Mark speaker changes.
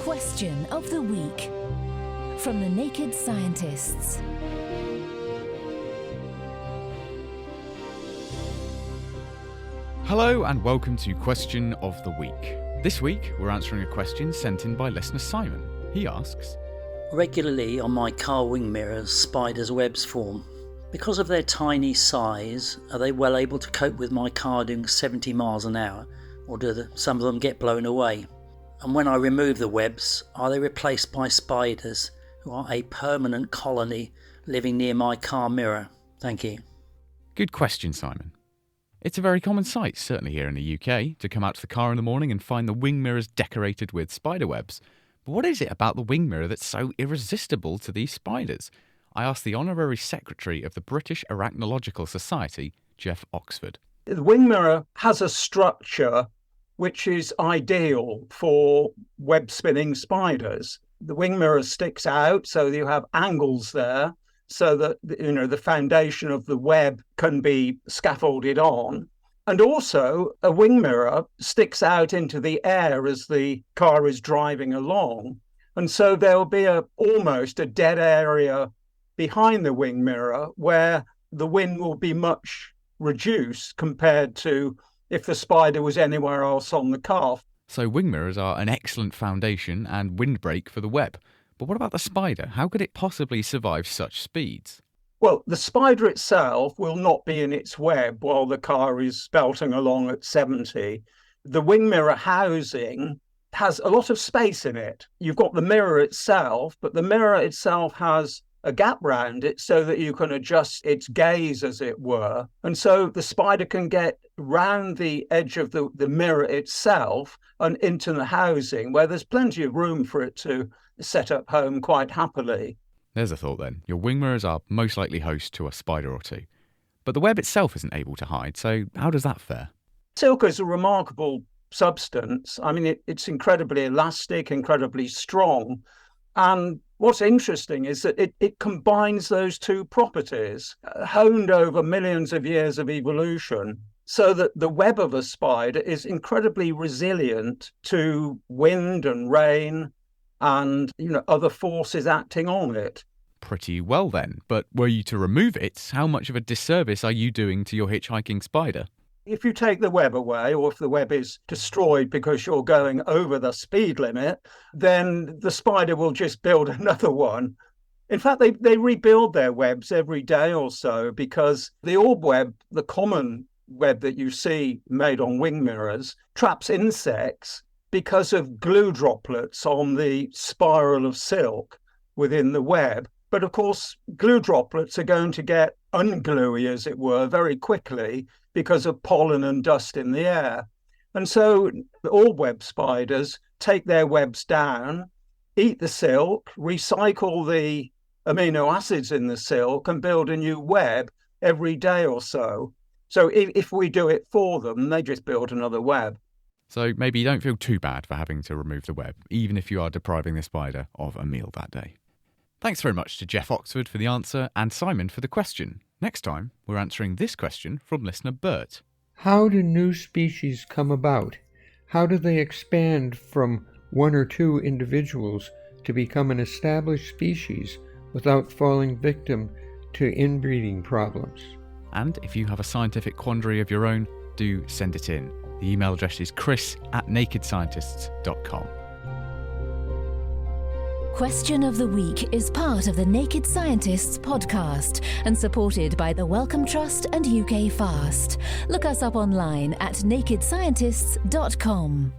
Speaker 1: Question of the Week from the Naked Scientists.
Speaker 2: Hello and welcome to Question of the Week. This week we're answering a question sent in by listener Simon. He asks,
Speaker 3: regularly on my car wing mirrors, spiders' webs form. Because of their tiny size, are they well able to cope with my car doing 70 miles an hour, or do some of them get blown away? And when I remove the webs, are they replaced by spiders who are a permanent colony living near my car mirror? Thank you.
Speaker 2: Good question, Simon. It's a very common sight, certainly here in the UK, to come out to the car in the morning and find the wing mirrors decorated with spider webs. But what is it about the wing mirror that's so irresistible to these spiders? I asked the Honorary Secretary of the British Arachnological Society, Jeff Oxford.
Speaker 4: The wing mirror has a structure which is ideal for web-spinning spiders. The wing mirror sticks out, so you have angles there, so that the foundation of the web can be scaffolded on. And also, a wing mirror sticks out into the air as the car is driving along. And so there'll be almost a dead area behind the wing mirror where the wind will be much reduced compared to if the spider was anywhere else on the car.
Speaker 2: So wing mirrors are an excellent foundation and windbreak for the web. But what about the spider? How could it possibly survive such speeds?
Speaker 4: Well, the spider itself will not be in its web while the car is belting along at 70. The wing mirror housing has a lot of space in it. You've got the mirror itself, but the mirror itself has a gap round it so that you can adjust its gaze, as it were. And so the spider can get round the edge of the mirror itself and into the housing, where there's plenty of room for it to set up home quite happily.
Speaker 2: There's a thought then. Your wing mirrors are most likely host to a spider or two. But the web itself isn't able to hide, so how does that fare?
Speaker 4: Silk is a remarkable substance. I mean, it's incredibly elastic, incredibly strong. And what's interesting is that it combines those two properties, honed over millions of years of evolution, so that the web of a spider is incredibly resilient to wind and rain and other forces acting on it.
Speaker 2: Pretty well then. But were you to remove it, how much of a disservice are you doing to your hitchhiking spider?
Speaker 4: If you take the web away, or if the web is destroyed because you're going over the speed limit, then the spider will just build another one. In fact, they rebuild their webs every day or so, because the orb web, the common web that you see made on wing mirrors, traps insects because of glue droplets on the spiral of silk within the web. But of course, glue droplets are going to get ungluey, as it were, very quickly because of pollen and dust in the air. And so all web spiders take their webs down, eat the silk, recycle the amino acids in the silk and build a new web every day or so. So if we do it for them, they just build another web.
Speaker 2: So maybe you don't feel too bad for having to remove the web, even if you are depriving the spider of a meal that day. Thanks very much to Jeff Oxford for the answer and Simon for the question. Next time, we're answering this question from listener Bert.
Speaker 5: How do new species come about? How do they expand from one or two individuals to become an established species without falling victim to inbreeding problems?
Speaker 2: And if you have a scientific quandary of your own, do send it in. The email address is chris@nakedscientists.com.
Speaker 1: Question of the Week is part of the Naked Scientists podcast and supported by the Wellcome Trust and UK Fast. Look us up online at nakedscientists.com.